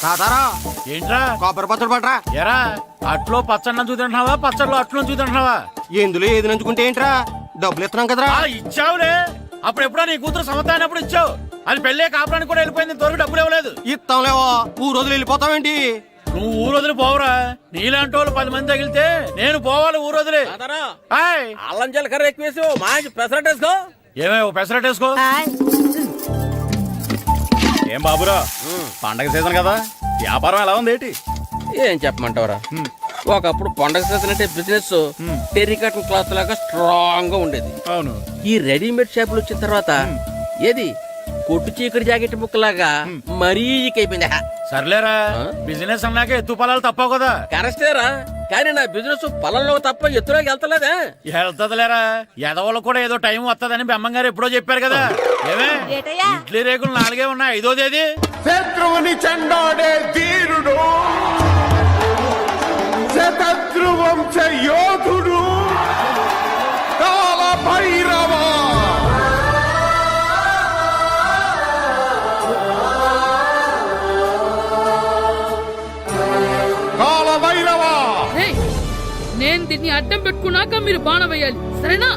తాతారా ఏంట్రా కొబ్బరి పచ్చడి పట్రా. ఎరా అట్లో పచ్చడి చూదంటున్నావా పచ్చడిలో అట్లు చూదంటున్నావా? ఎందులో ఏది నంచుకుంటే ఏంట్రా, డబ్బులు ఇస్తున్నాం కదరా. ఇచ్చావులే, అప్పుడు ఎప్పుడో నీ కూతురు సమత అయినప్పుడు ఇచ్చావు. అది పెళ్ళే కాపురానికి కూడా వెళ్ళిపోయింది, తొరకు డబ్బులు ఇవ్వలేదు. ఇస్తాంలేవో, ఊరు వదిలి వెళ్ళిపోతావేంటి? నువ్వు ఊరు వదిలి పోవురా, నీలాంటి వాళ్ళు 10 మంది తగిలితే నేను పోవాలి ఊరు వదిలి. అల్లం జీలకర్ర ఎక్కువ వేసి మంచి పెసరట్ వేసుకో. ఏమే పెసరట్ వేసుకో. ఏం బాబురా, పండగ సీజన్ కదా, వ్యాపారం ఎలా ఉంది ఏంటి? ఏం చెప్పమంటావరా, ఒకప్పుడు పండగ సీజన్ అంటే బిజినెస్ టెరికాటన్ క్లాత్ లాగా స్ట్రాంగ్ గా ఉండేది. అవును, ఈ రెడీమేడ్ షాపులు వచ్చిన తర్వాత ఏది కొట్టు చీకటి జాకెట్ ముక్కలాగా మరీ అయిపోయింది. సర్లేరా, బిజినెస్ అన్నాక ఎత్తు పొలాలు తప్పవు కదా. కరెక్టేరా, కానీ నా బిజినెస్ పొలంలో తప్ప ఎత్తులోకి వెళ్తలేదా? వెళ్తదిలేరా, ఎదవలకు కూడా ఏదో టైం వస్తుందని బెమ్మంగారు ఎప్పుడో చెప్పారు కదా. ఏమే ఇడ్లీ రేకులు 4 ఉన్నాయి, 5వ తేదీ. శత్రువుని చెండాడే ధీరుడు, శతద్రు వంశ యోధుడు కాల భైరవ. కాల భైరవ, నేను దీన్ని అడ్డం పెట్టుకున్నాక మీరు బాణం వేయాలి, సరేనా?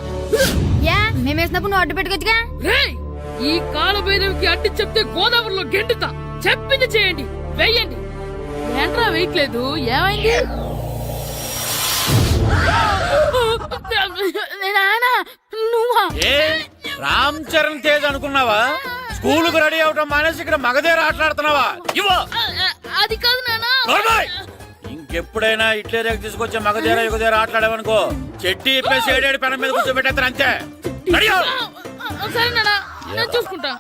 మేమేసినప్పుడు నువ్వు అడ్డు పెట్టుకోవచ్చుగా. ఈ కాలభైరవికి అడ్డు చెప్తే గోదావరిలో గెంటుతా. చెప్పింది చేయండి, వెయ్యండి. ఏంట్రా వేయట్లేదు, ఏమైంది? నువ్వా? రామ్ చరణ్ తేజ్ అనుకున్నావా? స్కూలుకు రెడీ అవటం మానేసి ఇక్కడ మగధేర ఆటలాడుతున్నావా? అది కాదు నానా. ఇంకెప్పుడైనా ఇట్లే రేపు తీసుకొచ్చే మగధేర యుగధేర ఆటలాడేవనుకో, చెట్టి ఇప్పేసి 7 పెనం మీద కూర్చోబెట్టేస్తారు అంతే. సరే నానా, నేను చూసుకుంటా.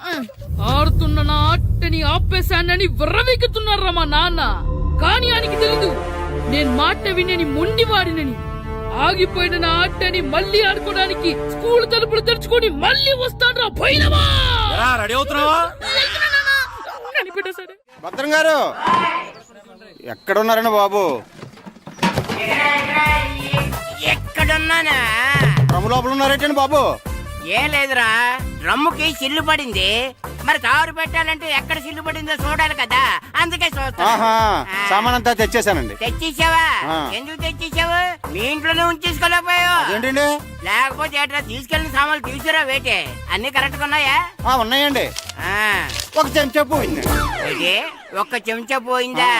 ఆడుతున్న నా ఆటని ఆపేశానని విర్రవీగుతున్నారా మా నాన్న. కానీ ఆయనకి తెలీదు నేను మాట వినని మొండివాడినని. ఆగిపోయిన నా ఆటని మళ్ళీ ఆడుకోవడానికి స్కూల్ తలుపులు తెరుచుకొని మళ్ళీ వస్తాను రా పోయినవా. రెడీ అవుతున్నావా? భద్రం గారు ఎక్కడున్నారండి బాబు? ఎక్కడున్నానా? డ్రమ్ము లోపల ఉన్నారేటండి బాబు? ఏం లేదురా, డ్రమ్ముకి సిల్లు పడింది. మరి కారు పెట్టాలంటే ఎక్కడ సిల్లు పడిందో చూడాలి కదా, అందుకే సామాన్ అంతా తెచ్చేసానండి. తెచ్చేసావా? ఎందుకు తెచ్చేసావు? మీ ఇంట్లోనే ఉంచేసుకోలేకపోయావు ఏంటండి? లేకపోతే ఎట్లా తీసుకెళ్లిన సామాన్లు తీసుకురా వేటే. అన్ని కరెక్ట్ గా ఉన్నాయా? ఉన్నాయండి. ఒక చెంచా పోయింది. ఒక్క చెంచా పోయిందా?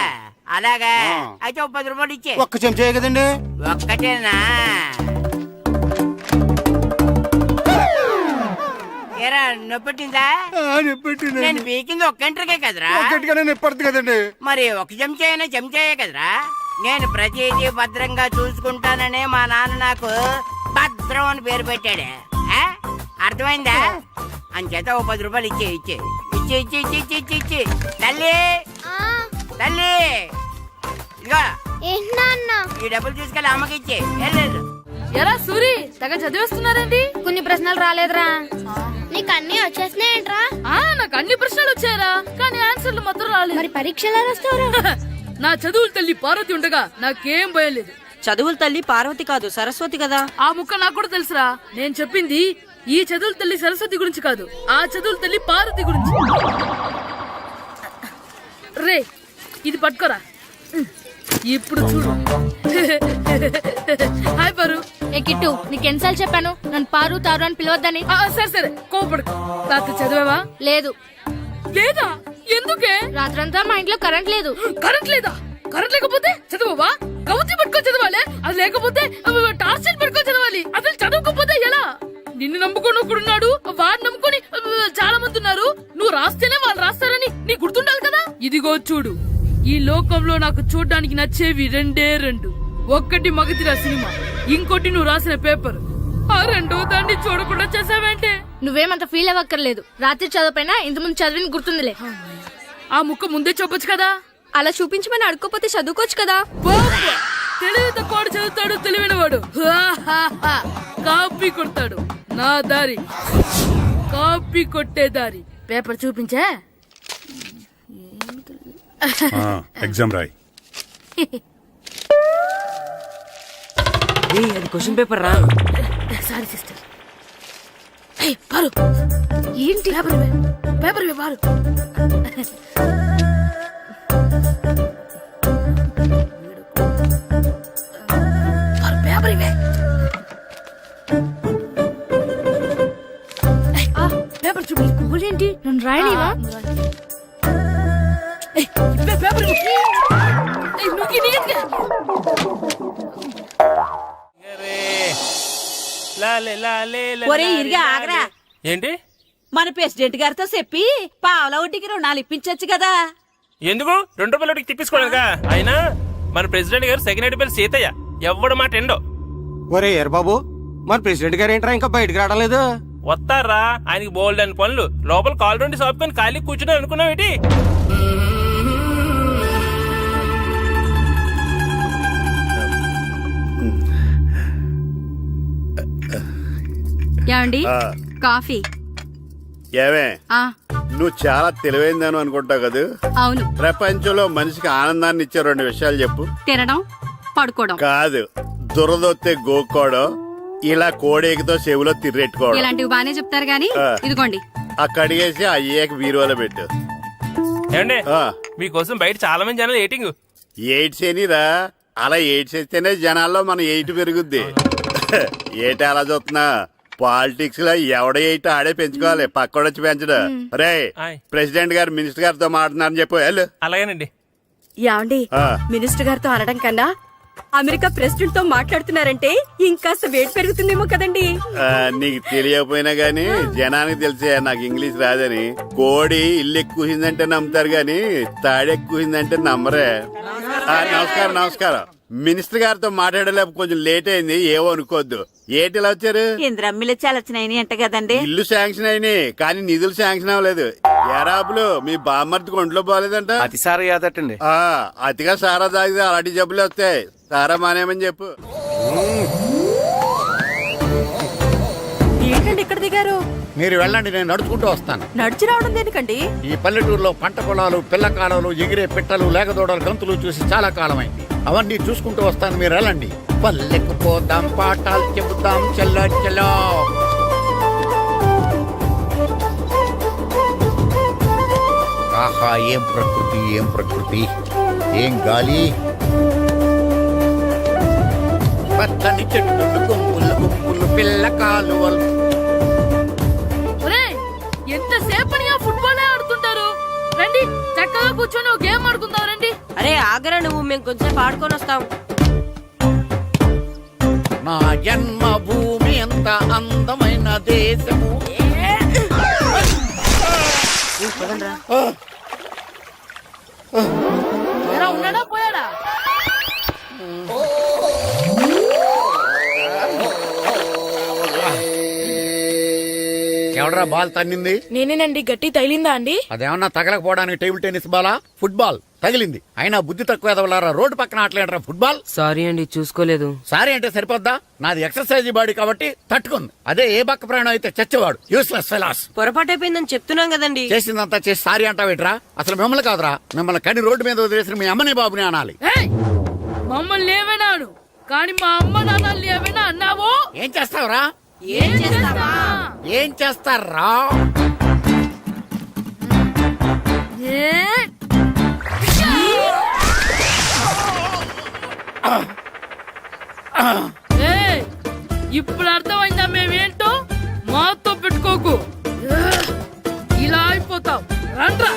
అలాగా, అయితే 10 రూపాయలు ఇచ్చే. ఒక్క చెంచా కదండి? ఒక్కటేనా? ఏరా నొప్పెట్టిందా? నేను పీకింది ఒక్క గంటకే కదరా. నొప్పడుతుంది కదండి. మరి ఒక చెంచాయనా చెంచాయే కదరా. నేను ప్రతిదీ భద్రంగా చూసుకుంటాననే మా నాన్న నాకు భద్రం అని పేరు పెట్టాడు. అర్థమైందా? అంచేత 10 రూపాయలు ఇచ్చే ఇచ్చే ఇచ్చే ఇచ్చే ఇచ్చే ఇచ్చే ఇచ్చే. తల్లి తల్లి, ఇదిగో ఈ డబ్బులు తీసుకెళ్ళి అమ్మకి ఇచ్చే. ఎలా సూరి తెగ చదివేస్తున్నారండి? కొన్ని ప్రశ్నలు రాలేదురా. నీకు అన్ని వచ్చేసినాయంట్రా? నాకు అన్ని ప్రశ్నలు వచ్చాయరా, కానీ ఆన్సర్లు మాత్రం రాలేదు. మరి పరీక్షలు రాస్తావురా? నా చదువుల తల్లి పార్వతి ఉండగా నాకేం భయం లేదు. చదువుల తల్లి పార్వతి కాదు, సరస్వతి కదా. ఆ ముక్క నాకు కూడా తెలుసురా. నేను చెప్పింది ఈ చదువుల తల్లి సరస్వతి గురించి కాదు, ఆ చదువుల తల్లి పార్వతి గురించి. రే, ఇది పట్టుకోరా. ఇప్పుడు చూడు. హాయ్ పారు. ఏ కిట్టు, నీకెన్నిసార్లు చెప్పాను నన్ను పారు తారు అని పిలవద్దని? సరే సరే, కోపడుకో. రాత్రి చదివావా? లేదు. లేదా? ఎందుకే? రాత్రంతా మా ఇంట్లో కరెంట్ లేదు. కరెంట్ లేదా? కరెంట్ లేకపోతే చదవవా? కవతి పట్టుకొని చదవాలి. అది లేకపోతే టార్చ్ లైట్ పట్టుకొని చదవాలి. అసలు చదవకపోతే ఎలా? నిన్ను నమ్ముకొని ఒకడున్నాడు, వాడిని నమ్ముకొని చాలా మంది ఉన్నారు. నువ్వు రాస్తేనే వాళ్ళు రాస్తారని నీ గుర్తుండాలి కదా. ఇదిగో చూడు, ఈ లోకంలో నాకు చూడ్డానికి నచ్చేవి 2. ఒక్కటి మగధిర సినిమా, ఇంకోటి నువ్వు రాసిన పేపర్. ఆ 2వ దాన్ని చూడకుండా చేసావేంటే? నువ్వేమంత ఫీల్ అవ్వక్కర్లేదు. రాత్రి చదవపోయినా ఇంతకుముందు చదివిన గుర్తుందిలే. ఆ ముక్క ముందే చెప్పొచ్చు కదా. అలా చూపించమని అడుక్కోపోతే చదువుకోవచ్చు కదా. తెలివి తక్కువ చదువుతాడు, తెలివైన వాడు కాపీ కొడతాడు. నా దారి కాపీ కొట్టే దారి. పేపర్ చూపించే. ఎగ్జామ్ రాయి. అది క్వశ్చన్ పేపర్ రా. Sorry sister. పారు, ఏంటి పేపర్? పేపర్ పారు. పేపర్ ఇవే. పేపర్ చూడు. ఏంటి నన్ను రాయనివా? ఇవే పేపర్ ఇవ్వు. నువ్వు నీట్గా. ఒరే ఇరిగా ఆగరా. ఏంటి మన ప్రెసిడెంట్ గారితో చెప్పి పావల వడ్డీకి రుణాలు ఇప్పించొచ్చు కదా. ఎందుకు ₹2 తిప్పించుకోలేదుగా. అయినా మన ప్రెసిడెంట్ గారు సెకండ్ బిల్ సీతయ్య ఎవడు మాట ఎండో. ఒరే ఎర్ బాబు, మరి ప్రెసిడెంట్ గారు ఏంట్రా ఇంకా బయటకు రావడం లేదు? వస్తారా ఆయనకి బోల్డ్ అని పనులు. లోపల కాల్ రెండు సాపుకొని ఖాళీ కూర్చుని అనుకున్నావు ఏంటి? ఏమండి కాఫీ? ఏమే నువ్వు చాలా తెలివైందని అనుకుంటావు కదా. అవును. ప్రపంచంలో మనిషికి ఆనందాన్ని ఇచ్చే 2 విషయాలు చెప్పు. తినడం, పడుకోవడం. కాదు, దురదొత్తే గోక్కోవడం, ఇలా కోడేకితో చెవులో తిర్రెట్టుకోవడం. ఇలాంటివి బానే చెప్తారు గానీ ఇదిగోండి. కడిగేసి అయ్యాక బీరువాలో పెట్టు. ఏమండి మీకోసం బయట చాలా మంది జనాలు ఏటింగ్. ఎయిడ్స్ ఏనిరా, అలా ఎయిడ్స్ వేస్తేనే జనాల్లో మన ఎయిట్ పెరుగుద్ది. ఏటి అలా చూస్తున్నా? పాలిటిక్స్ లో ఎవడ ఎయిట్ ఆడే పెంచుకోవాలి, పక్కడొచ్చి పెంచడం. రే ప్రెసిడెంట్ గారు మినిస్టర్ గారితో మాట్లాడుతున్నారని చెప్పు. వెళ్ళు. అలాగేనండి. యాండి మినిస్టర్ గారితో అనడం కన్నా అమెరికా ప్రెసిడెంట్ తో మాట్లాడుతున్నారంటే ఇంకాస్త వేడి పెరుగుతుందేమో కదండి. నీకు తెలియకపోయినా గానీ జనానికి తెలిసే నాకు ఇంగ్లీష్ రాదని. కోడి ఇల్లు ఎక్కువసిందంటే నమ్ముతారు గాని తాడెక్కువసిందంటే నమ్మరే. నమస్కారం నమస్కారం. మినిస్టర్ గారితో మాట్లాడలేక కొంచెం లేట్ అయింది, ఏవో అనుకోవద్దు. ఏటి ఇలా వచ్చారు? ఇంద్రమ్మిలు చాలచ్చినాయని అంట కదండి. ఇల్లు శాంక్షన్ అయినాయి కానీ నిధులు శాంక్షన్ అవ్వలేదు. ఎరాపులు మీ బామ్మర్తికి ఒంట్లో పోలేదంట. అతిసారి యాదటండి. అతిగా సారా తాగితే అలాంటి జబ్బులు వస్తాయి. సారా మానేమని చెప్పు. ఏంటండి ఇక్కడ దిగారు? మీరు వెళ్ళండి, నేను నడుచుకుంటూ వస్తాను. నడిచి రావడం దేనికండి? ఈ పల్లెటూరులో పంట పొలాలు, పిల్ల కాలాలు, ఎగిరే పిట్టలు, లేకదోడలు, గంతులు చూసి చాలా కాలమైంది. అవన్నీ చూసుకుంటూ వస్తాను, మీరు వెళ్ళండి. పల్లెకు పోదాం, పాఠాలు చెబుతాం, చల్లో చల్లో. ఆహా, ఏం ప్రకృతి, ఏం ప్రకృతి, ఏం గాలి. పచ్చని చెట్లు, గుంపులు గుంపులు, పిల్ల కాలువలు. ఎంతసేపని ఫుట్బాల్ ఆడుతుంటారు. రండి చక్కగా కూర్చొని ఒక గేమ్ ఆడుకుందాం. రండి. అరే ఆగరా నువ్వు, మేము కొంచెం ఆడుకొని వస్తాం. నా జన్మభూమి ఎంత అందమైన దేశము. ఉన్నాడా పోయాడా? ఎవడరా బాల్ తన్నింది? నేనేనండి. గట్టి తగిలిందా అండి? అదేమన్నా తగలకపోవడానికి టేబుల్ టెన్నిస్ బాలా, ఫుట్బాల్ తగిలింది. అయినా బుద్ధి తక్కువ ఎదవలారా, రోడ్డు పక్కన ఆటలేడరా ఫుట్బాల్. సారీ అండి, చూసుకోలేదు. సారీ అంటే సరిపోద్దా? నాది ఎక్సర్సైజ్ బాడీ కాబట్టి తట్టుకుంది. అదే ఏ బక్క ప్రాణం అయితే చచ్చేవాడు. Useless fellas. పొరపాటు అయిపోయిందని చెప్తున్నాం కదండి. చేసిందంతా చేసి సారీ అంటావేట్రా? అసలు మిమ్మల్ని కాదురా, మిమ్మల్ని కని రోడ్డు మీద వదిలేసిన మీ అమ్మని బాబుని అనాలి. మమ్మల్ని ఏమైనాడు కానీ మా అమ్మ నాన్నల్ని ఏమైనా అన్నావో? ఏం చేస్తావురా? ఏం చేస్తావా? ఏం చేస్తారా? ఇప్పుడు అర్థమైందా మేమేంటో? మాతో పెట్టుకోకు, ఇలా అయిపోతావు. రండ్రా.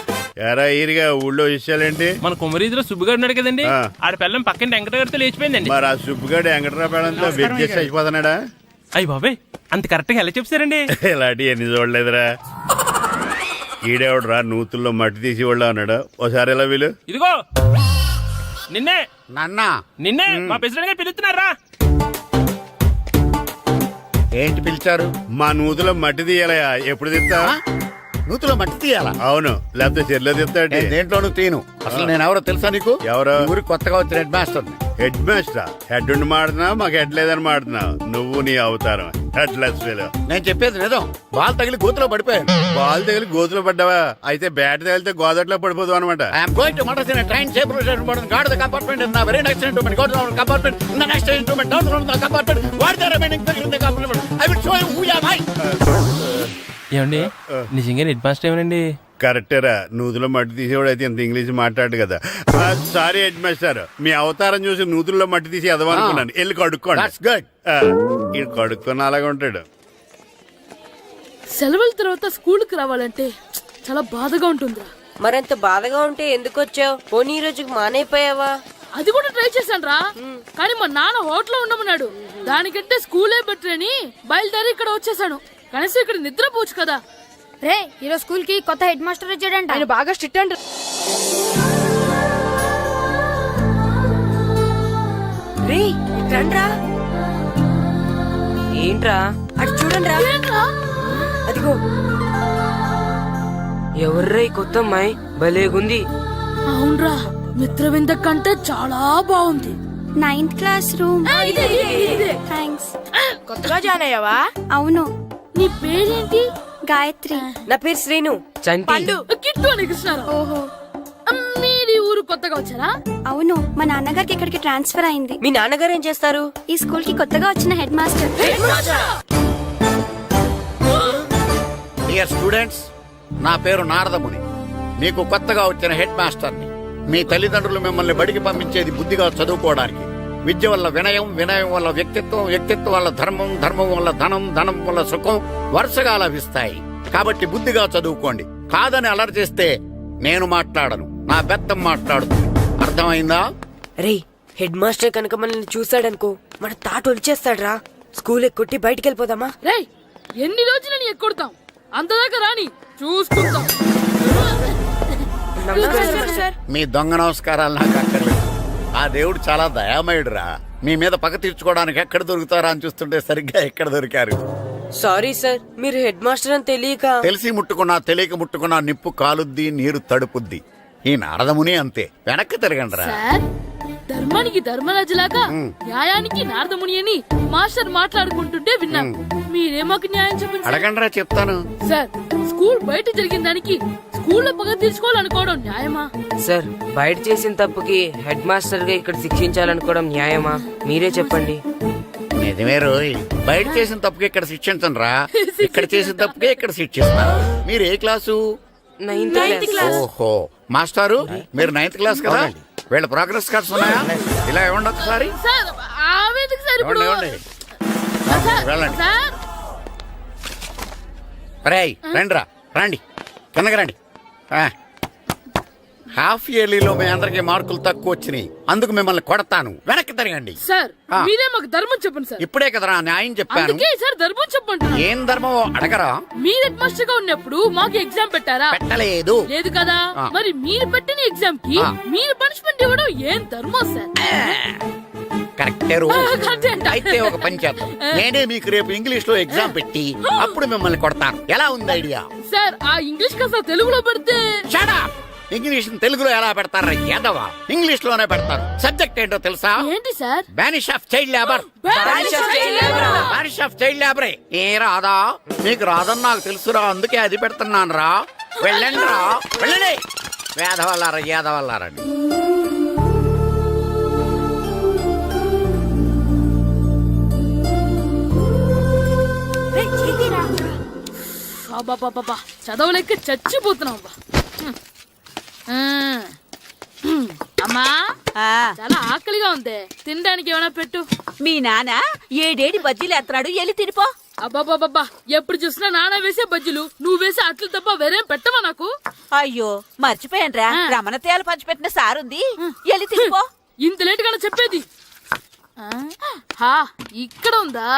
ఎరా ఈరిగా ఊళ్ళో విషయాలేంటి? మన కుమరీధిలో సుబ్బుగాడు ఉన్నాడు కదండి, ఆడ పిల్లం పక్కన వెంకటగారితో లేచిపోయిందండి. మరి ఆ సుబ్బుగాడు వెంకటరాపేడంతో వెయిట్ చేసి అయిపోతున్నాడా? అయ్యి బాబాయ్, అంత కరెక్ట్ గా ఎలా చెప్తారండి? ఇలాంటి ఎన్ని చూడలేదురా. ఈడేవడరా నూతుల్లో మట్టి తీసి వాళ్ళు అన్నాడు. ఓసారి ఎలా వీలు? ఇదిగో నిన్నే నాన్న, నిన్నే మా ప్రెసిడెంట్ గారు పిలుస్తున్నారా? ఏంటి పిలిచారు? మా నూతులో మట్టి తీయాలయా. ఎప్పుడు తీస్తా? నూతులో మట్టి తీయాలా? అవును, లేకపోతే చెర్లో తీస్తాడు. దేంట్లోనూ తీను. అసలు నేను ఎవరో తెలుసా నీకు? ఎవరో? ఊరికి కొత్తగా వచ్చిన head master. Head master? Head ఉండి మాడుతున్నావు, మాకు హెడ్ లేదని మాడుతున్నావు. నువ్వు నీ అవతారం హెడ్ లెస్ ఫెలో. నేను చెప్పేది నిజం. బాల్ తగిలి గోతులో పడిపోయాను. బాల్ తగిలి గోతులో పడ్డావా? అయితే బ్యాట్ తగిలితే గోదట్లో పడిపోదు అనమాట. I'm going to motor in train safeguard the compartment in the very next instrument. Go to compartment in the next instrument. Down from the compartment. What the remaining thing in the compartment. I will show you who am I. ఏమండి నిజంగా head master ఏమనండి? కరెక్టేరా నూతులో మట్టి తీసేవాడు అయితే ఇంత English మాట్లాడు కదా. Sorry head master, మీ అవతారం చూసి నూతుల్లో మట్టి తీసి ఎదవనుకున్నాను. వెళ్ళి కడుక్కోండి. గుడ్. ఇది కడుక్కొని అలాగే ఉంటాడు. సెలవుల తర్వాత స్కూల్కి రావాలంటే చాలా బాధగా ఉంటుందిరా. మరంత బాధగా ఉంటే ఎందుకు వచ్చావు? పోనీ ఈ రోజుకి మానైపోయావా? అది కూడా ట్రై చేశాను రా, కానీ మా నాన్న హోటల్లో ఉండమన్నాడు. దానికంటే స్కూలే బెటర్ అని బయలుదేరి ఇక్కడ వచ్చేసాను. కనీసం ఇక్కడ నిద్రపోవచ్చు కదా. రే ఈరోజు స్కూల్ కి కొత్త హెడ్ మాస్టర్ వచ్చాడంట. ఆయన బాగా స్ట్రిక్ట్ అంట. రే రండ్రా. ఏంట్రా అటు చూడండి రా. అదిగో ఎవర్రా ఈ కొత్త అమ్మాయి? భలేగుంది. అవునరా, మిత్రవింద కంటే చాలా బాగుంది. 9th class room. థ్యాంక్స్. కొత్తగా జాయిన్ అయ్యావా? అవును. నీ పేరేంటి? గాయత్రి. నా పేరు శ్రీను. చంటి. కిట్టు అని కృష్ణారావు. ఓహో. మీరు ఊరు కొత్తగా వచ్చారా? అవును, మా నాన్నగారికి ఇక్కడికి ట్రాన్స్ఫర్ అయింది. మీ నాన్నగారు ఏం చేస్తారు? ఈ స్కూల్ కి కొత్తగా వచ్చిన హెడ్ మాస్టర్. డియర్ స్టూడెంట్స్, నా పేరు నారదముని. మీకు కొత్తగా వచ్చిన హెడ్ మాస్టర్ని. మీ తల్లిదండ్రులు మిమ్మల్ని బడికి పంపించేది బుద్ధిగా చదువుకోవడానికి. విద్య వల్ల వినయం, వినయం వల్ల వ్యక్తిత్వం, వ్యక్తిత్వం వల్ల ధర్మం, ధర్మం వల్ల ధనం, ధనం వల్ల సుఖం వరుసగా లభిస్తాయి. కాబట్టి బుద్ధిగా చదువుకోండి. కాదని అలర్ చేస్తే నేను మాట్లాడను, నా బెత్తం మాట్లాడుతుంది. అర్థమైందా? రే హెడ్ మాస్టర్ కనుక మనల్ని చూసాడనుకో మన తాట ఒలిచేస్తాడ్రా. స్కూల్ ఎక్కొట్టి బయటికి వెళ్ళిపోదామా? రేయ్, ఎన్ని రోజులని ఎక్కొడతాం? అంతదాకా రాని చూసుకుంటాం. మీ దొంగ నమస్కారాలు నాకు అక్కర్లేదు. ఆ దేవుడు చాలా దయామయుడురా. మీ మీద పగ తీర్చుకోవడానికి ఎక్కడ దొరుకుతారా అని చూస్తుంటే సరిగ్గా ఎక్కడ దొరికారు. సారీ సార్, మీరు హెడ్ మాస్టర్ అని తెలియక. తెలిసి ముట్టుకున్నా తెలియక ముట్టుకున్నా నిప్పు కాలుద్ది, నీరు తడుపుద్ది. ఈ నారదముని అంతే. వెనక్కి తిరగండిరా. సార్, ధర్మానికి ధర్మరాజులాగా న్యాయానికి నారదముని అని మాస్టర్ మాట్లాడుకుంటుంటే విన్నాం. మీరే మాకు న్యాయం చెప్పండి. అడగండిరా, చెప్తాను. సార్, స్కూల్ బయట జరిగిన దానికి స్కూల్లో పగ తీర్చుకోవాలనుకోవడం న్యాయమా? సార్, బయట చేసిన తప్పుకి హెడ్ మాస్టర్ గా ఇక్కడ శిక్షించాలనుకోవడం న్యాయమా? మీరే చెప్పండి. నిజమే రోయ్, బయట చేసిన తప్పుకి ఇక్కడ శిక్షించను రా. ఇక్కడ చేసిన తప్పుకే ఇక్కడ శిక్షిస్తున్నారు. మీరు ఏ క్లాసు? 9th class. ఓహో, మాస్టారు మీరు 9th క్లాస్ కదా? వీళ్ళ ప్రోగ్రెస్ కార్డ్స్ ఉన్నాయా? ఇలా ఇవ్వండి ఒకసారి. సార్, ఆవేదకు సార్ ఇప్పుడు. ఇవ్వండి. సార్, వెళ్ళండి. సార్. రేయ్ రండిరా, రండి కిందకి రండి. హాఫ్ ఇయర్లీలో మీ అందరికి మార్కులు తక్కువ వచ్చినాయి, అందుకు మిమ్మల్ని కొడతాను. వెనక్కి తిరగండి. సార్, మీరే మాకు ధర్మం చెప్పండి సార్. ఇప్పుడే కదరా న్యాయం చెప్పాను. అందుకే సార్ ధర్మం చెప్పండి. ఏం ధర్మమో అడగరా? మీరు హెడ్ మాస్టర్ గా ఉన్నప్పుడు మాకు ఎగ్జామ్ పెట్టారా? పెట్టలేదు. లేదు కదా. మరి మీరు పెట్టిన ఎగ్జామ్ కి మీరు పనిష్మెంట్ ఇవ్వడం ఏం ధర్మం సార్? కరెక్టే. అయితే ఒక పని చేద్దాం, నేనే మీకు రేపు ఇంగ్లీష్ లో ఎగ్జామ్ పెట్టి అప్పుడు మిమ్మల్ని కొడతాను. ఎలా ఉంది ఐడియా? సార్, ఆ ఇంగ్లీష్ కాస్త తెలుగులో పెడితే. Shut up! ఇంగ్లీష్ తెలుగులో ఎలా పెడతారా యాదవా? ఇంగ్లీష్ లోనే పెడతారు. సబ్జెక్ట్ ఏంటో తెలుసా? ఏంటి sir? Banish of child labour. Banish of child లేబరే. ఏ రాదా? మీకు రాదని నాకు తెలుసురా, అందుకే అది పెడుతున్నాను రా. వెళ్ళండి రా, వెళ్ళండి. వేదవల్లారా, యాదవల్లారండి. బాబా చదవలేక చచ్చిపోతున్నాం. అమ్మా, చాలా ఆకలిగా ఉంది, తినడానికి ఏమైనా పెట్టు. మీ నాన్న ఏడేడి బజ్జీలు ఎత్తాడు, ఎల్లి తినిపో. అబ్బాబాబా, ఎప్పుడు చూసినా నాన్న వేసే బజ్జీలు, నువ్వు వేసే అట్లు తప్ప వేరేం పెట్టవా నాకు? అయ్యో మర్చిపోయానురా, రమణ తేలు పంచిపెట్టిన సారుంది, ఎల్లి తినిపో. ఇంత లేట్ గా చెప్పేది. ఇక్కడ ఉందా?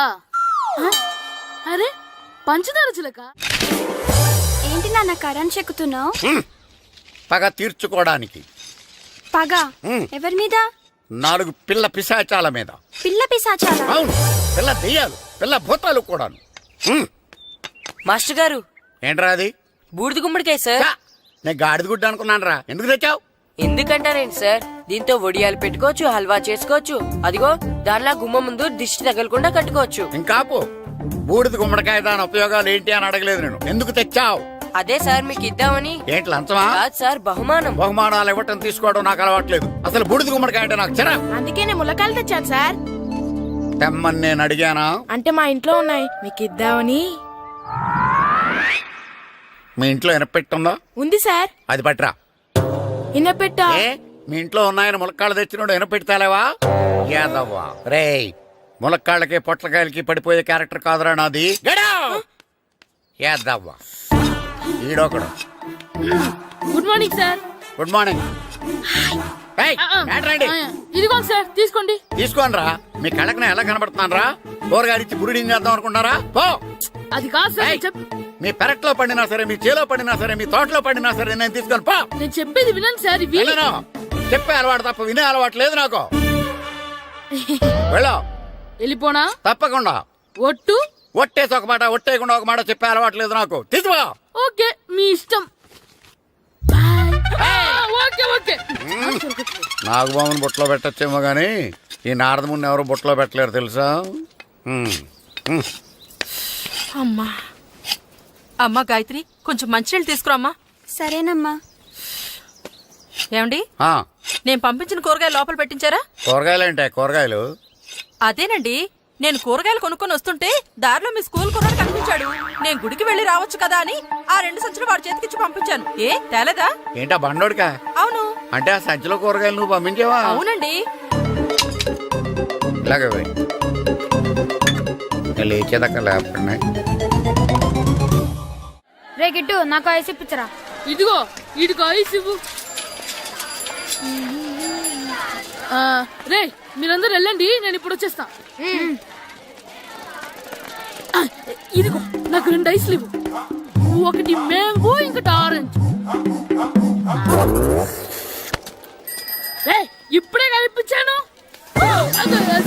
అరే, పంచదార చిలక. ఏంటి నాన్న కరెంట్ చెక్కుతున్నావు? పగ తీర్చుకోవడానికి. పగ ఎవరి మీద? 4 పిల్ల పిశాచాల మీద. పిల్ల పిశాచాలా? అవును, పిల్ల దెయ్యాలు, పిల్ల భూతాలు కూడాను. మాస్టర్ గారు, ఏంట్రా అది? బూడిద గుమ్మడికాయ సార్. నేను గాడిద గుడ్డ అనుకున్నాను రా. ఎందుకు తెచ్చావు? ఎందుకంటారేంటి సార్, దీంతో వడియాలు పెట్టుకోవచ్చు, హల్వా చేసుకోవచ్చు. అదిగో దానిలా గుమ్మ ముందు దిష్టి తగలకుండా కట్టుకోవచ్చు. ఇంకాపు, బూడిద గుమ్మడికాయ దాని ఉపయోగాలు ఏంటి అని అడగలేదు నేను. ఎందుకు తెచ్చావు? అదే సార్ మీకు ఇద్దామని. ఏంటి లంచమా? కాదు సార్, బహుమానం. బహుమానాలు ఇవ్వటం తీసుకోవడం నాకు అలవాట్లేదు. అసలు బూడిద గుమ్మడికాయ అంటే నాకు చిరా. అందుకే నేను ములకాయలు తెచ్చాను సార్. తెమ్మని నేను అడిగానా? అంటే మా ఇంట్లో ఉన్నాయి, మీకు ఇద్దామని. మీ ఇంట్లో ఎనపెట్టుందా? ఉంది సార్. అది పట్రా. ఇన్నపెట్టా? ఏ మీ ఇంట్లో ఉన్నాయని ములక్కాళ్ళు తెచ్చినోడు ఎనపెడతాలేవా? యాదవ్వా రేయ్, ములక్కాళ్ళకి పొట్లకాయలకి పడిపోయే క్యారెక్టర్ కాదురా నాది. యాదవ్వా ఈడొకడు. Good morning sir. Good morning. రండి ఇదిగోండి సార్, తీసుకోండి. తీసుకోనరా, మీ కళ్ళకి ఎలా కనబడుతున్నాను రా? కూరగాయలిచ్చి బురిడింగ్ చేద్దాం అనుకుంటారా? పో. అది కాదు సార్, మీ పెరట్లో పండినా సరే, మీ చేలో పండినా సరే, మీ తోటలో పండినా సరే నేను తీసుకొని పో. నేను చెప్పేది వినండి సార్. ఇవి వెళ్ళను. చెప్పే అలవాటు తప్ప వినే అలవాటు లేదు నాకు. వెళ్ళో. వెళ్ళిపోనా? తప్పకుండా. ఒట్టు? ఒట్టేసి ఒక మాట, ఒట్టేయకుండా ఒక మాట చెప్పే అలవాటు లేదు నాకు. తీసుకో. ఓకే, మీ ఇష్టం. Okay okay. నాగబాబుని బుట్టలో పెట్టచ్చేమో గాని ఈ నారదముని ఎవరు బుట్టలో పెట్టలేరు తెలుసా? అమ్మా అమ్మా గాయత్రి, కొంచెం మంచినీళ్ళు తీసుకురామ్మా. సరేనమ్మా. ఏమండి, ఆ, నేను పంపించిన కూరగాయలు లోపల పెట్టించారా? కూరగాయలు ఏంటే? కూరగాయలు అదేనండి, నేను కూరగాయలు కొనుక్కొని వస్తుంటే దారిలో మీ స్కూల్ కుర్రాడు కనిపించాడు. నేను గుడికి వెళ్లి రావచ్చు కదా అని ఆ 2 సంచులు వాడి చేతికిచ్చి పంపించాను. ఏ తేలేదా? ఏంటా బండోడికా? అవును. అంటే ఆ సంచిలో కూరగాయలు నువ్వు పంపించావా? అవునండి. ఇలాగే పోయి లేచేదాకా లేకుండా. రే గిట్టు, నాకు ఐస్ ఇప్పించరా. ఇదిగో ఇదిగో ఐస్ ఇవ్వు. రే మీరందరూ వెళ్ళండి, నేను ఇప్పుడు వచ్చేస్తా. ఇదిగో నాకు 2 ఐస్లు ఇవ్వు. ఒకటి మ్యాంగో, ఇంకటి ఆరెంజ్. రే ఇప్పుడే కనిపించాను.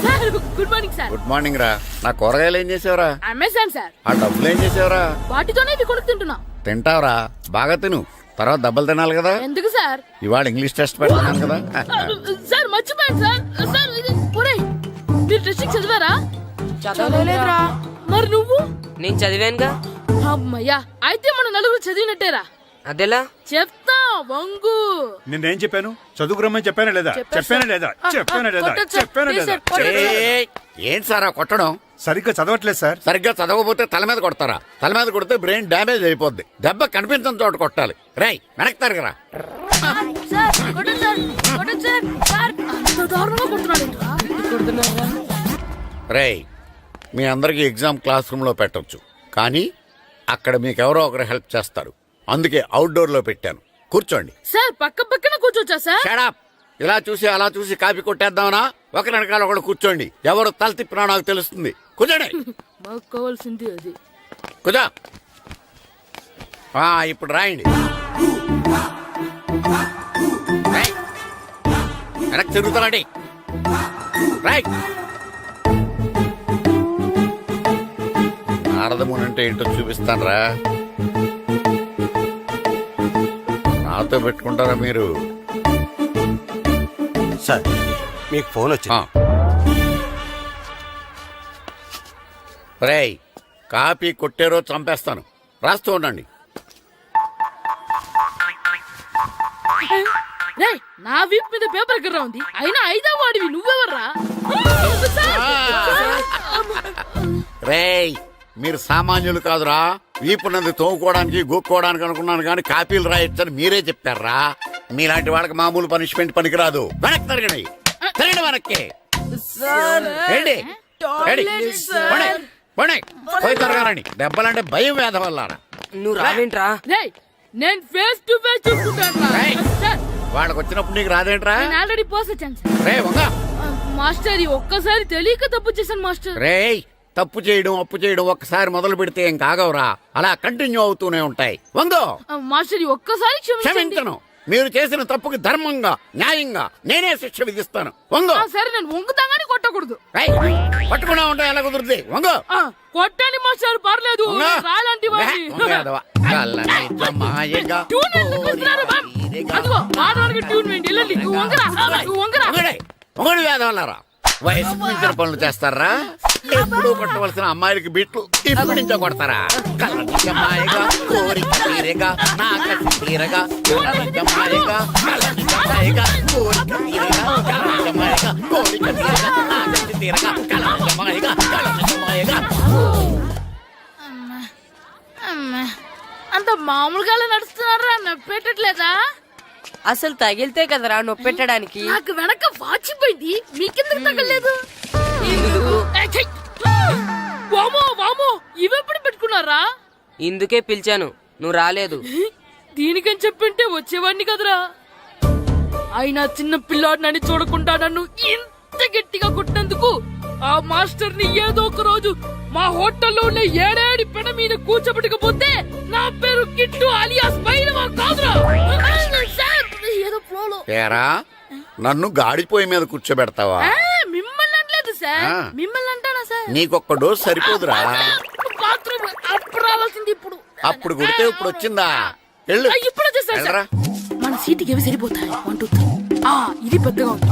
Sir good morning sir. Good morning రా. నా కూరగాయలు ఏం చేసావురా? Amazon sir. ఆ డబ్బులు ఏం చేసావురా? వాటితోనే ఇవి కొనుక్కు తింటున్నా. తింటావురా, బాగా తిను. తర్వాత దెబ్బలు తినాలి కదా. ఎందుకు సార్? ఇవాళ ఇంగ్లీష్ టెస్ట్ పెడతాను కదా. సార్ మర్చిపోయాను సార్. సార్ ఇది ఒరేయ్, మీరు టెస్టింగ్ చదివారా? చదవలేదురా. మరి నువ్వు? నేను చదివానుగా. అమ్మయ్యా, అయితే మన నలుగురు చదివినట్టేరా. అదెలా? చెప్తా వంగు. నిన్నేం చెప్పాను? చదువుకురమ్మని చెప్పానా లేదా? చెప్పానా లేదా? చెప్పానా లేదా? చెప్పానా లేదా? ఏయ్, ఏంటి సార్ ఆ కొట్టడం? సరిగ్గా చదవట్లేదు సార్. సరిగ్గా చదవకపోతే తల మీద కొడతారా? తల మీద కొడితే బ్రెయిన్ డ్యామేజ్ అయిపోద్ది. దెబ్బ కనిపించని చోట కొట్టాలి. రేయ్ వెనక్కి తరగరా. రేయ్, మీ అందరికి ఎగ్జామ్ క్లాస్ రూమ్ లో పెట్టొచ్చు, కానీ అక్కడ మీకు ఎవరో ఒకరు హెల్ప్ చేస్తారు. అందుకే అవుట్డోర్ లో పెట్టాను. కూర్చోండి. సార్ పక్క పక్కన కూర్చోచ్చా సార్? షడప్. ఇలా చూసి అలా చూసి కాపీ కొట్టేద్దామనా? ఒకరి వెనకాల ఒకడు కూర్చోండి. ఎవరు తల తిప్పినా నాకు తెలుస్తుంది. కూర్చోండి. మాకు కావాల్సింది అది. కూర్చో. ఇప్పుడు రాయండి. వెనక్కి తిరుగుతారండి. రైట్. నారదముని అంటే ఏంటో చూపిస్తానరా. నాతో పెట్టుకుంటారా మీరు? సార్ మీకు ఫోన్ వచ్చింది. రేయ్, కాపీ కొట్టారో చంపేస్తాను. రాస్తూ ఉండండి. రే నా వీప్ మీద పేపర్ ఎక్కడ ఉంది? అయినా 5వ వాడివి నువ్వెవర్రా? రేయ్, మీరు సామాన్యులు కాదురా. వీపున్నది తోముకోవడానికి గోక్కోవడానికి అనుకున్నాను కానీ కాపీలు రాయొచ్చని మీరే చెప్పారా. మీలాంటి వాళ్ళకి మామూలు పనిష్మెంట్ పనికిరాదు. వెనక్కి తిరగండి. తిరగండి వెనక్కి. ఏంటి? పోయి తిరగారండి. దెబ్బలంటే భయం వేద వల్ల. నువ్వు రావేంట్రా? నేను ఫేస్ టు ఫేస్ చూసుకుంటాను. వాళ్ళకి వచ్చినప్పుడు నీకు రాదేంట్రా? నేను ఆల్రెడీ పోస్ వచ్చాను సార్. రే వంగ. మాస్టర్ ఒక్కసారి తెలియక తప్పు చేశాను మాస్టర్. రేయ్, తప్పు చేయడం అప్పు చేయడం ఒక్కసారి మొదలు పెడితే ఏం కాగవరా. అలా కంటిన్యూ అవుతూనే ఉంటాయి. వందో. మాస్టర్ ఒక్కసారి క్షమించను. మీరు చేసిన తప్పుకి ధర్మంగా న్యాయంగా నేనే శిక్ష విధిస్తాను. వంగో. సరే నేను వంగుతాగానే కొట్టకూడదు. పట్టుకున్నా ఉంటా ఎలా కుదురుతుంది. వంగో. కొట్టండి మాస్టర్, పర్లేదు. రాలాంటి ట్యూన్ వేయండి. ఒకటి వేదవల్లారా. వయసు మించిన పనులు చేస్తారా? ఎప్పుడు కొట్టవలసిన అమ్మాయిలకి బిట్లు ఇప్పుడు నుంచో కొడతారా? కలనిజమాయగా కోరిక తీరగా నా కసి తీరగా కలనిజమాయగా కలనిజమాయగా కోరిక తీరగా కలనిజమాయగా కోరిక తీరగా నా కసి తీరగా కలనిజమాయగా కలనిజమాయగా. అంత మా మామూలుగా నడుస్తున్నారా నొప్పెట్టట్లేదా? అసలు తగిలితే కదరా నొప్పెట్టడానికి. నాకు వెనక వాచిపోయింది, మీకెందుకు తగలేదు? వామో వామో, ఇవెప్పుడు పెట్టుకున్నారా? ఇందుకే పిలిచాను, నువ్వు రాలేదు. దీనికని చెప్పింటే వచ్చేవాడిని కదరా. అయినా చిన్న పిల్లాడినని చూడకుండా నన్ను ఇంత గట్టిగా కొట్టినందుకు ఆ మాస్టర్ ని ఏదో ఒక రోజు మా హోటల్లో ఉన్న ఏడేడి పెన మీద కూర్చోబెట్టకపోతే నా పేరు కిట్టు అలియాస్ బైరవా కాదురా. సార్, ఏదో ఫ్లోలో. ఏరా నన్ను గాడిపోయి మీద కూర్చోబెడతావా? మిమ్మల్ని అనలేదు సార్, మిమ్మల్ని అంటానా సార్? నీకొక్క డోస్ సరిపోదురా. బాత్రూమ్ అప్పుడు రావాల్సింది ఇప్పుడు. అప్పుడు కొడితే ఇప్పుడు వచ్చిందా? వెళ్ళు. ఇప్పుడు వచ్చేసారు సార్. వెళ్ళరా. మన సీటుకి ఏవి సరిపోతాయి? 1 2 3. ఇది పెద్దగా ఉంది.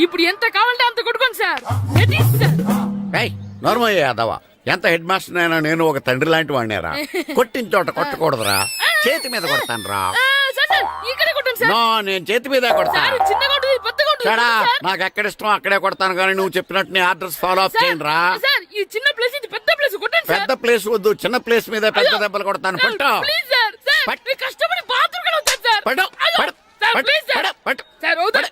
ఇప్పుడు ఎంత కావాలంటే అంత కొట్టుకోండి సార్. Ready sir. నోర్మయ్య యాదవ, ఎంత హెడ్ మాస్టర్ అయినా నేను ఒక తండ్రి లాంటి వాడినేరా. కొట్టిన చోట కొట్టకూడదురా, చేతి మీద కొడతాను రా. సార్ సార్, ఇక్కడే కొట్టండి సార్. నో, నేను చేతి మీద కొడతా. సార్, చిన్నగా ఉంటుంది, పెద్దగా ఉంటుంది సడా, సార్. నాకు ఎక్కడ ఇష్టం అక్కడే కొడతాను, కానీ నువ్వు చెప్పినట్టు నీ ఆర్డర్స్ ఫాలో అప్ సార్, చేయండి రా. సార్, ఈ చిన్న ప్లేస్ ఇది పెద్ద ప్లేస్, కొట్టండి సార్. పెద్ద ప్లేస్ వద్దు, చిన్న ప్లేస్ మీద పెద్ద దెబ్బలు కొడతాను. పట్టు ప్లీజ్ సార్. సార్, పట్టు. మీరు కష్టపడి బాత్రూమ్ కూడా వచ్చారు సార్. పట్టు, అయ్యో, పట్టు, సార్, పట్టు, ప్లీజ్ సార్. పట్టు, పట్టు. సార్, వద్దు.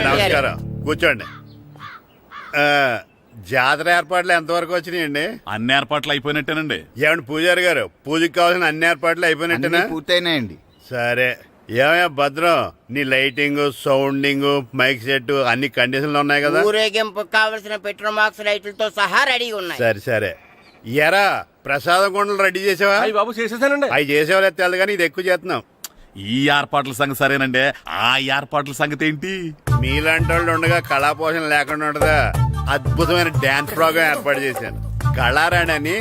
నమస్కారం, కూర్చోండి. జాతర ఏర్పాట్లు ఎంతవరకు వచ్చినాయండి? అన్ని ఏర్పాట్లు అయిపోయినట్టేనండి. ఏమండి పూజారి గారు, పూజకి కావాల్సిన అన్ని ఏర్పాట్లు అయిపోయినట్టేనా? పూర్తయినాయండి. సరే. ఏమయ్యా భద్రం, నీ లైటింగ్, సౌండింగ్, మైక్ సెట్ అన్ని కండిషన్లు ఉన్నాయి కదా? ఊరేగింపు కావలసిన పెట్రోల్ మార్క్స్ లైట్లతో సహా రెడీ ఉన్నాయి. సరే సరే. ఎరా ప్రసాదం కొండలు రెడీ చేసావా? బాబు చేసేసానండి. అవి చేసేవాళ్ళు తెలదు కానీ ఇది ఎక్కువ చేస్తున్నాం. ఈ ఏర్పాట్ల సంగతి సరేనండి, ఆ ఏర్పాట్ల సంగతి ఏంటి? మీలాంటి వాళ్ళు ఉండగా కళాపోషణ లేకుండా ఉండదా? అద్భుతమైన డాన్స్ ప్రోగ్రామ్ ఏర్పాటు చేశాను. కళారాణి అని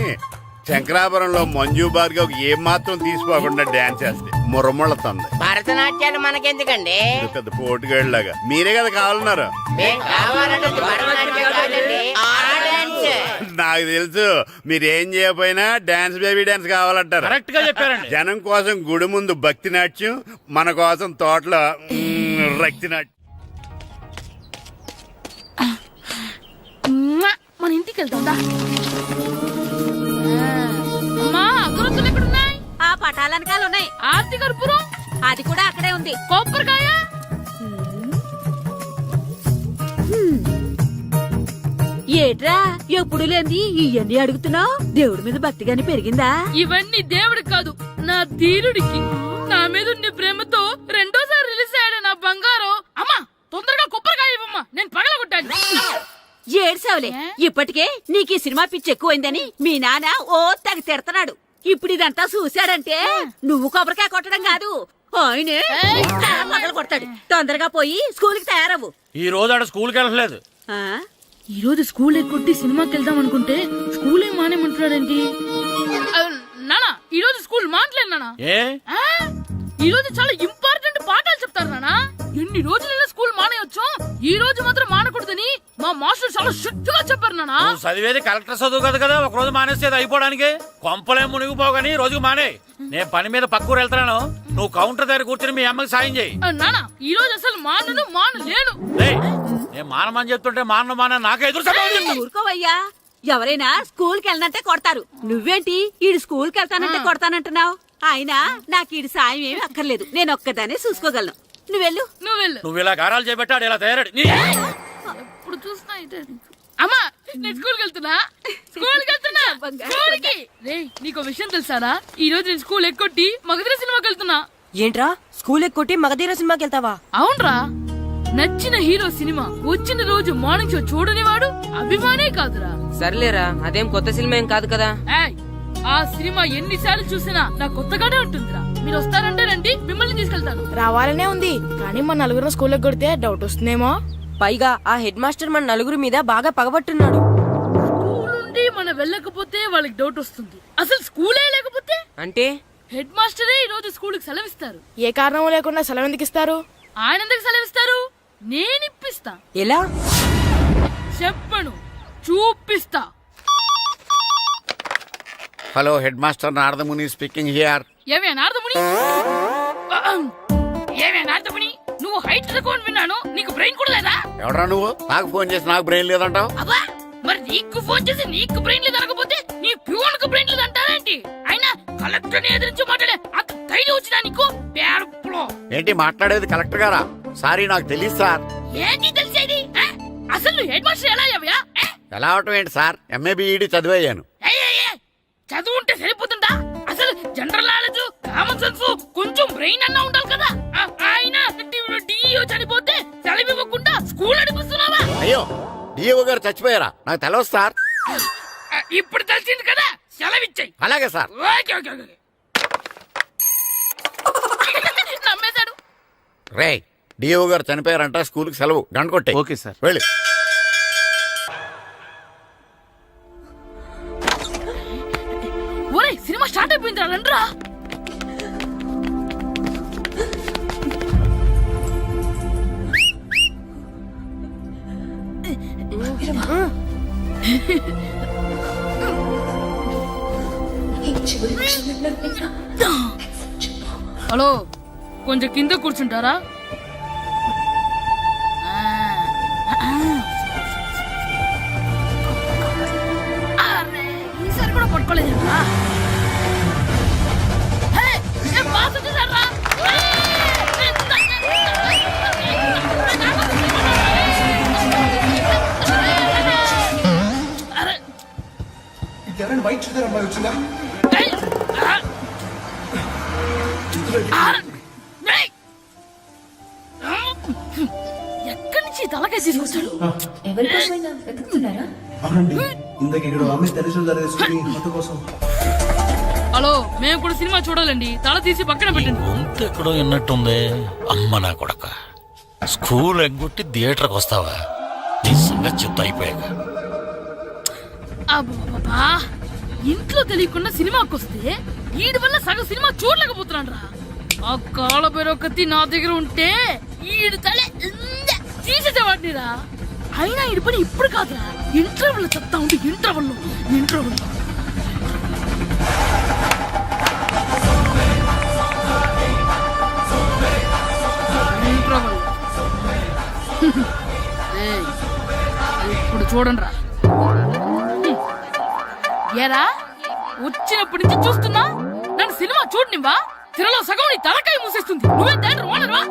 శంకరాపురంలో మంజు భార్గవ్ ఏం మాత్రం తీసుకోకుండా డాన్స్ చేస్తే మురముళ్ళతుంది. భరతనాట్యాలు మనకెందుకండి? ఇది పెద్ద పోటుగాళ్ళలాగా మీరే కదా కావాలన్నారు. మేం కావాలంటే భరతనాట్యం కాదండి, ఆ డాన్స్. నాకు తెలుసు, మీరేం చేయకపోయినా డాన్స్ బేబీ డాన్స్ కావాలంటారు. కరెక్ట్ గా చెప్పారండి. జనం కోసం గుడి ముందు భక్తి నాట్యం, మన కోసం తోటలో రక్తి నాట్యం. మన ఇంటికి వెళ్తాం. అమ్మా, అగరొత్తులు ఎక్కడున్నాయి? ఆ పటాలనకాలు ఉన్నాయి. ఆర్తి కర్పూరం అది కూడా అక్కడే ఉంది. కొబ్బరికాయ ఏట్రా ఎప్పుడు లేని ఇవన్నీ అడుగుతున్నావు? దేవుడి మీద భక్తి గాని పెరిగిందా? ఇవన్నీ దేవుడికి కాదు, నా ధీరుడికి. నా మీద ఉండే ప్రేమతో రెండోసారి రిలీజ్ అయ్యాడు నా బంగారం. అమ్మా, తొందరగా కొబ్బరికాయ ఇవ్వమ్మా, నేను పగలగొట్టాను. ఏడ్సావులే, ఇప్పటికే నీకు ఈ సినిమా పిచ్చి ఎక్కువైందని మీ నాన్న ఓ తెగ తిడతాడు. ఇప్పుడు ఇదంతా చూశాడంటే నువ్వు కొబ్బరికాయ కొట్టడం కాదు, ఆయనే మొదలు కొడతాడు. తొందరగా పోయి స్కూల్ కి తయారవు. ఈ రోజు ఆడ స్కూల్కి వెళ్ళలేదు. ఆ? ఈ రోజు స్కూల్ ఎక్కొట్టి సినిమాకి వెళ్దాం అనుకుంటే స్కూల్ ఏం మానేమంటున్నాడండి. నానా, ఈ రోజు స్కూల్ మానట్లేదు నానా. ఏ ఈ రోజు చాలా ఇంపార్టెంట్ పాఠాలు చెప్తారు నానా. ఎన్ని రోజులైనా స్కూల్ మానేయొచ్చు, ఈ రోజు మాత్రం మానకూడదని మా మాస్టర్ చాలా స్ట్రిక్ట్ గా చెప్పారు నానా. నువ్వు చదివేది కలెక్టర్ చదువు కదా కదా, ఒక రోజు మానేసేది అయిపోవడానికి. కొంపలే మునిగిపోగాని రోజుకు మానే. నేను పని మీద పక్కూరు వెళ్తున్నాను, నువ్వు కౌంటర్ దగ్గర కూర్చొని మీ అమ్మకి సాయం చేయి. నానా, ఈ రోజు అసలు మానలేను. నేను మానమని చెప్తుంటే మాన నాకే ఎదురు సమాధానం చెప్తావు. ఊరుకోవయ్యా, ఎవరైనా స్కూల్ కి వెళ్ళనంటే కొడతారు. నువ్వేంటి ఈడు స్కూల్ కి వెళ్తానంటే కొడతానంటున్నావు? అయినా నాకు ఈడు సాయం ఏమి అక్కర్లేదు, నేను ఒక్కదానే చూసుకోగలను. నువ్వెళ్ళు. నువ్వు ఇలా గారాలు చేపెట్టాడు ఇలా తయారాడు. ఇప్పుడు చూస్తా అమ్మా, నేను స్కూల్కి వెళ్తున్నా. స్కూల్కి రేయ్, నీకు విషయం తెలుసారా? ఈ రోజు నేను స్కూల్ ఎక్కొట్టి మగధీర సినిమాకి వెళ్తున్నా. ఏంట్రా, స్కూల్ ఎక్కొట్టి మగధీర సినిమాకి వెళ్తావా? అవునరా, నచ్చిన హీరో సినిమా వచ్చిన రోజు మార్నింగ్ షో చూడనివాడు అభిమానే కాదురా. సర్లేరా, అదేం కొత్త సినిమా ఏం కాదు కదా. ఆ సినిమా ఎన్నిసార్లు చూసినా నాకు కొత్తగానే ఉంటుందిరా. మీరు వస్తారంటే రండి, మిమ్మల్ని తీసుకెళ్తాను. రావాలనే ఉంది, కానీ మన నలుగురు స్కూల్కి కొడితే డౌట్ వస్తుందేమో. పైగా ఆ హెడ్ మాస్టర్ మన నలుగురి మీద బాగా పగబట్టున్నాడు. స్కూల్ నుండి మనం వెళ్ళకపోతే వాళ్ళకి డౌట్ వస్తుంది. అసలు స్కూలే లేకపోతే అంటే హెడ్ మాస్టరే ఈ రోజు స్కూల్ కి సెలవిస్తారు. ఏ కారణం లేకుండా సెలవు ఎందుకు ఇస్తారు? ఆయన ఎందుకు సెలవిస్తారు? నేను ఇప్పిస్తా. ఎలా చెప్పను, చూపిస్తా. Hello head master Naradamuni speaking here. ఏమే నారదముని, ఏమే నారదముని, నువ్వు హైట్ తక్కువ విన్నాను, నీకు బ్రెయిన్ కూడా లేదా? ఎవడ్రా నువ్వు? నాకు ఫోన్ చేసి నాకు బ్రెయిన్ లేదంటావు? అబ్బా, మరి నీకు ఫోన్ చేసి నీకు బ్రెయిన్ లేదు అనకపోతే నీ ప్యూన్కు బ్రెయిన్ లేదు అంటారేంటి? అయినా కలెక్టర్ ని ఎదిరించి మాట్లాడే అంత ధైర్యం వచ్చినా నీకు? పేరులో ఏంటి మాట్లాడేది? కలెక్టర్ గారా? సారీ, నాకు తెలియదు సార్. ఏంటి తెలిసేది? అసలు నువ్వు హెడ్ మాస్టర్ ఎలా అయ్యావయ్యా? ఎలా అవటం ఏంటి సార్? MA B Ed చదివయ్యాను. చదువు ఉంటే సరిపోతుందా? అసలు జనరల్ నాలెడ్జ్, కామన్ సెన్స్, కొంచెం బ్రెయిన్ అన్నా ఉండాలి కదా. ఆయన డిఇఓ చనిపోతే సెలవు ఇవ్వకుండా స్కూల్ నడిపిస్తున్నావా? అయ్యో, డిఓ గారు చచ్చిపోయారా? నాకు తెలవదు సార్. ఇప్పుడు తెలిసింది కదా, సెలవిచ్చాయి. అలాగే సార్. Okay okay okay. నమ్మేశాడు. రే, డిఓ గారు చనిపోయారంట, స్కూల్ కి సెలవు. గంట కొట్టే. Okay sir. వెళ్ళి. ఒరే, సినిమా స్టార్ట్ అయిపోయింది, రండ్రా. హలో, కొంచెం కింద కూర్చుంటారా? ఈసారి కూడా పట్టుకోలేదు. వైట్ షుగర్ అమ్మాయి వచ్చిందా? ఎక్కడి నుంచి తలకాయ తీసుకొచ్చాడు? అవునండి, ఇందాక ఇక్కడ అమ్మాయి తల్లి కోసం. హలో, మేము కూడా సినిమా చూడాలండి. తల తీసి పక్కన పెట్టండి. గొంతు ఎక్కడో విన్నట్టుంది. అమ్మ నా కొడక, స్కూల్ ఎగ్గొట్టి థియేటర్కి వస్తావా? నీ సంగతి చెప్తా అయిపోయాక. అబ్బా, ఇంట్లో తెలియకుండా సినిమాకి వస్తే వీడి వల్ల సగం సినిమా చూడలేకపోతున్నాడు రా. ఆ కాళ్ళ బెరొకతి నా దగ్గర ఉంటే ఈడు తలే తీసేసేవాడిని రా. అయినా ఈడి పని ఇప్పుడు కాదురా, ఇంటర్వెల్ చెప్తా ఉంటే ఇంటర్వెల్ ఇప్పుడు చూడండి రా. ఏరా, వచ్చినప్పటి నుంచి చూస్తున్నా, నన్ను సినిమా చూడనివ్వా? తిరలో సగం నీ తలకాయ మూసేస్తుంది. నువ్వే దాని ఓనర్వా?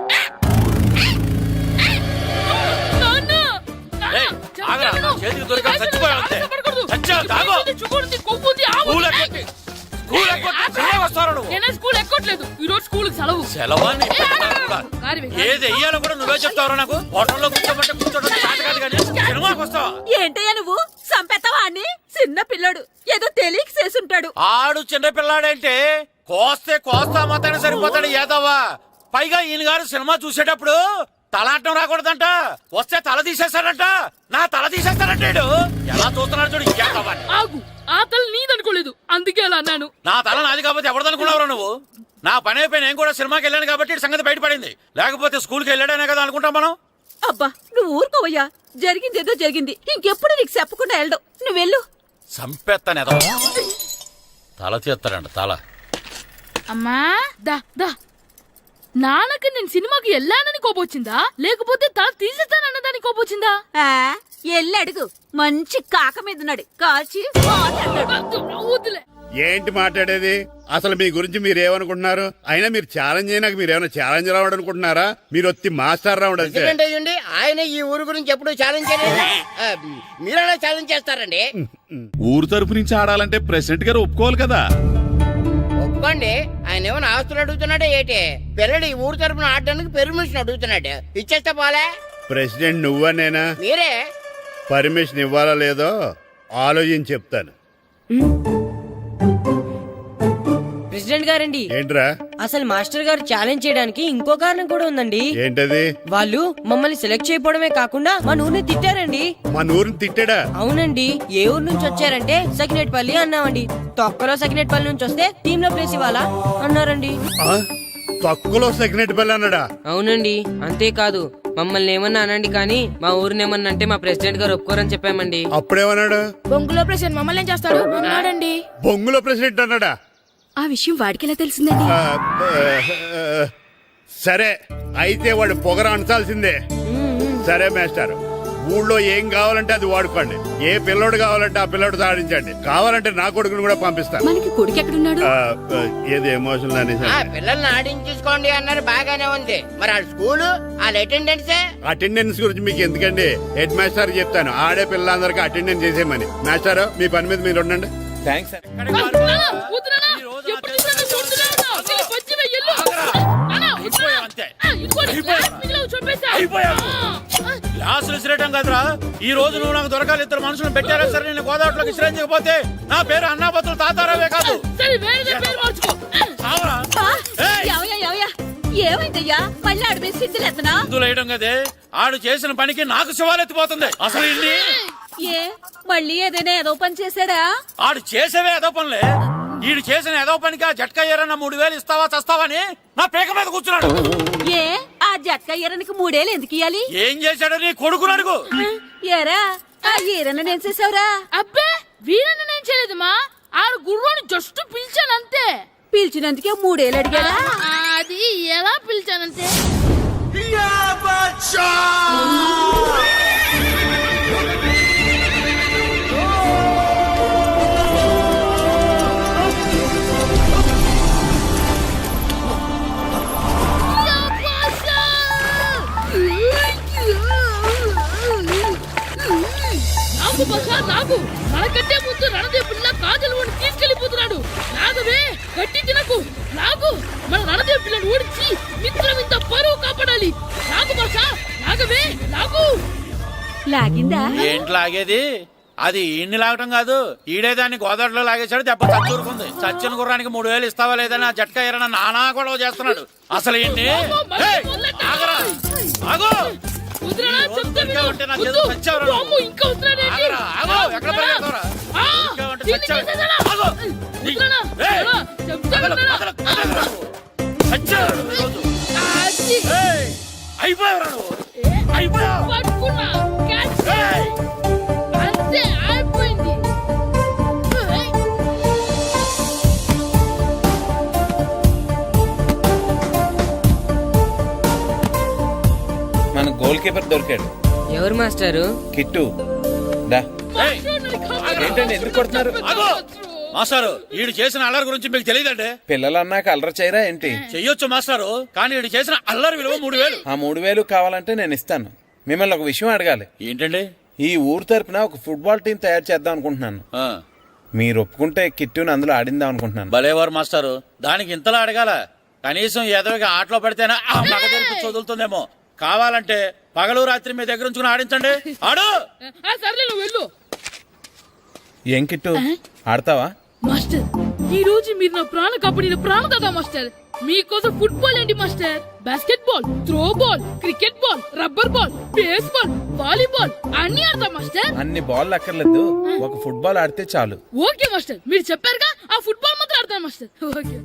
నేనే స్కూల్ ఎక్కట్లేదు, ఈ రోజు స్కూల్ సెలవు. ఏది వెయ్యాలో కూడా నువ్వే చెప్తావు నాకు. హోటల్లో కూర్చోబట్టే కూర్చోటం కాదు కానీ సినిమాకి వస్తావా? ఏంటయ్యా నువ్వు? సంపెత్తవా అని? చిన్న పిల్లడు ఏదో తెలియక చేసుంటాడు. ఆడు చిన్న పిల్లాడంటే కోస్తే కోస్తా మాత్రమే సరిపోతాడు ఏదవ్వా. పైగా ఈయన గారు సినిమా చూసేటప్పుడు తలాటం రాకూడదంట, వస్తే తల తీసేస్తాడంట. నా తల తీసేస్తాడంటాడు. ఎలా చూస్తున్నాడు చూడు. ఆగు, ఆ తల నీదనుకోలేదు, అందుకే అలా అన్నాను. నా తల నాది కాబట్టి ఎవరిదనుకున్నావురా నువ్వు? నా పని అయిపోయి నేను కూడా సినిమాకి వెళ్ళాను కాబట్టి సంగతి బయటపడింది. లేకపోతే స్కూల్కి వెళ్ళాడనే కదా అనుకుంటాం మనం. అబ్బా, నువ్వు ఊరుకోవయ్యా. జరిగిందేదో జరిగింది, ఇంకెప్పుడు నీకు చెప్పకుండా వెళ్ళడు. నువ్వు వెళ్ళు. సంపెత్తనే తల తీస్తాడంట తల. అమ్మా దా దా. నాన్నకి నేను సినిమాకి వెళ్ళానని కోపొచ్చిందా, లేకపోతే తల తీసేస్తానన్నదాని కోపొచ్చిందా? ఎల్లి అడుగు. మంచి కాక మీద ఉన్నాడు, కాల్చి వద్దులే. ఏంటి మాట్లాడేది? అసలు మీ గురించి మీరేమనుకుంటున్నారు? అయినా మీరు ఛాలెంజ్ అయినాక మీరు ఏమైనా ఛాలెంజ్ రావడం అనుకుంటున్నారా? మీరు వచ్చి మాస్టర్ రావడం. ఆయన ఈ ఊరు గురించి ఎప్పుడు ఛాలెంజ్ చేయలేదు. మీరెలా ఛాలెంజ్ చేస్తారండి? ఊరు తరపు నుంచి ఆడాలంటే ప్రెసిడెంట్ గారు ఒప్పుకోవాలి కదా. ఒప్పుకోండి. ఆయన ఏమైనా ఆస్తులు అడుగుతున్నాడే ఏంటి? పిల్లడు ఈ ఊరు తరపున ఆడడానికి పెర్మిషన్ అడుగుతున్నాడు. ఇచ్చేస్తే పోలే. ప్రెసిడెంట్ నువ్వా నేనా? మీరే. పర్మిషన్ ఇవ్వాలా లేదో ఆలోచించి చెప్తాను. ప్రెసిడెంట్ గారండి, ఏంట్రా? అసలు మాస్టర్ గారు ఛాలెంజ్ చేయడానికి ఇంకో కారణం కూడా ఉందండి. ఏంటది? వాళ్ళు మమ్మల్ని సెలెక్ట్ చేయకపోవడమే కాకుండా మా ఊరిని తిట్టారండి. మా ఊరిని తిట్టాడా? అవునండి. ఏ ఊరు నుంచి వచ్చారంటే సకినేట్పల్లి అన్నామండి. తొక్కలో సకినేట్పల్లి నుంచి వస్తే టీమ్ లో ప్లేస్ ఇవ్వాలా అన్నారండి. తక్కువలో సెకండ్ పిల్ల అన్నాడా? అవునండి, అంతేకాదు మమ్మల్ని ఏమన్నా అనండి కానీ మా ఊరిని ఏమన్నా అంటే మా ప్రెసిడెంట్ గారు ఒప్పుకోరని చెప్పామండి. అప్పుడేమన్నాడు? బొంగులో ప్రెసిడెంట్ మమ్మల్ని ఏం చేస్తాడు అన్నాడండి. బొంగులో ప్రెసిడెంట్ అన్నాడా? ఆ విషయం వాడికి ఎలా తెలిసిందండి? సరే అయితే వాడు పొగర అంచాల్సిందే. సరే మాస్టర్, ఊళ్ళో ఏం కావాలంటే అది వాడుకోండి. ఏ పిల్లోడు కావాలంటే ఆ పిల్లోడు సాధించండి. కావాలంటే నా కొడుకుని కూడా పంపిస్తాను. మనకి కొడుకు ఎక్కడున్నాడు? ఏది ఎమోషనల్ అనేసి పిల్లల్ని ఆడించేసుకోండి అన్నారు, బాగానే ఉంది. మరి ఆ స్కూలు వాళ్ళ అటెండెన్సే. అటెండెన్స్ గురించి మీకు ఎందుకండి, హెడ్ మాస్టర్ చెప్తాను. ఆడే పిల్లలందరికీ అటెండెన్స్ చేసేయమని. మాస్టర్ మీ పని మీద మీరు ఉండండి. థ్యాంక్స్. గ్లాసులు విసిరేయటం కదరా, ఈ రోజు నువ్వు నాకు దొరకాలి. ఇద్దరు మనుషులు పెట్టారా సరే, నేను గోదావరిలోకి విసిరించకపోతే నా పేరు అన్నాపత్రులు తాతారావే కాదు. ఏమైందయ్యా? మళ్ళీ ఆడిపోయి సిద్ధులెత్తనా? వేయడం కదే, ఆడు చేసిన పనికి నాకు శివాలెత్తిపోతుంది. అసలు ఇన్ని ఏ మళ్ళీ ఏదైనా ఏదో పని చేశాడా? ఆడు చేసేవే ఏదో పనులే. ఈడు చేసిన ఏదో పనికి ఆ జట్కా ఏరన్న 3000 ఇస్తావా చస్తావని నా పేక మీద కూర్చున్నాడు. ఏ ఆ జట్కా ఈరనికి 3 ఏళ్ళు ఎందుకు ఇయ్యాలి? ఏం చేశాడో నీ కొడుకుని అడుగు. ఏరా ఆ ఈరన్న నేను చేసావురా? అబ్బే వీరన్న నేను చేయలేదమ్మా, ఆడు గుర్రోని జస్ట్ పిలిచానంతే. పిలిచినందుకే 3 ఏళ్ళు అడిగాడా? అది ఎలా పిలిచానంతే. నాకు మనకంటే ముందు రణదేవుడిలా కాజల్ ఓడి తీసుకెళ్లిపోతున్నాడు. నాగవే గట్టి తినకు. నాకు మన రణదేవు పిల్లని ఓడించి మిత్రం ఇంత పరువు కాపాడాలి. నాకు భాష నాగవే నాకు లాగిందా? ఏంటి లాగేది? అది ఈయన్ని లాగటం కాదు, ఈడే దాన్ని గోదావరిలో లాగేశాడు. దెబ్బ చచ్చూరుకుంది. చచ్చిన గుర్రానికి 3000 ఇస్తావా లేదని ఆ జట్కా ఏరన్నా నానా గొడవ చేస్తున్నాడు. అసలు ఈయన్ని ఆగరా, ఆగు. ఇంకా అయిపోయావు అంతే అయిపోయింది. మన గోల్ కీపర్ దొరికాడు. ఎవరు మాస్టారు? కిట్టు దా. ఏంటండి ఎందుకు కొడుతున్నారు? మాస్టారు, ఈడు చేసిన అల్లరి గురించి మీకు తెలియదండి. పిల్లలు అన్నాక అల్లరి చేయరా ఏంటి? చెయ్యొచ్చు మాస్టారు, కానీ ఈడు చేసిన అల్లరి విలువ 3000. ఆ 3000 కావాలంటే నేను ఇస్తాను. మిమ్మల్ని ఒక విషయం అడగాలి. ఏంటండి? ఈ ఊరు తరపున ఒక ఫుట్బాల్ టీం తయారు చేద్దాం అనుకుంటున్నాను. మీరు ఒప్పుకుంటే కిట్టుని అందులో ఆడిందాం అనుకుంటున్నాను. భలేవారు మాస్టారు, దానికి ఇంతలా అడగాల? కనీసం ఎదవిగా ఆటలో పడితేనే ఆ మగ తెరిపి చదువుతుందేమో. కావాలంటే పగలు రాత్రి మీ దగ్గర ఉంచుకుని ఆడించండి. ఆడు. సర్లే నువ్వు వెళ్ళు. ఏం కిట్టు ఆడతావా? మాస్టర్, ఈ రోజు మీరు నా ప్రాణ కాపాడిన ప్రాణదాత మాస్టర్. మీకోసం ఫుట్బాల్ ఏంటి master, basket ball, throw ball, cricket ball, rubber ball, base ball, volleyball అన్ని ఆడతా మాస్టర్. అన్ని బాల్ అక్కర్లేదు, ఒక ఫుట్బాల్ ఆడితే చాలు. ఓకే మాస్టర్, మీరు చెప్పారుగా, ఆ ఫుట్బాల్ మాత్రం ఆడతాను మాస్టర్. ఓకే.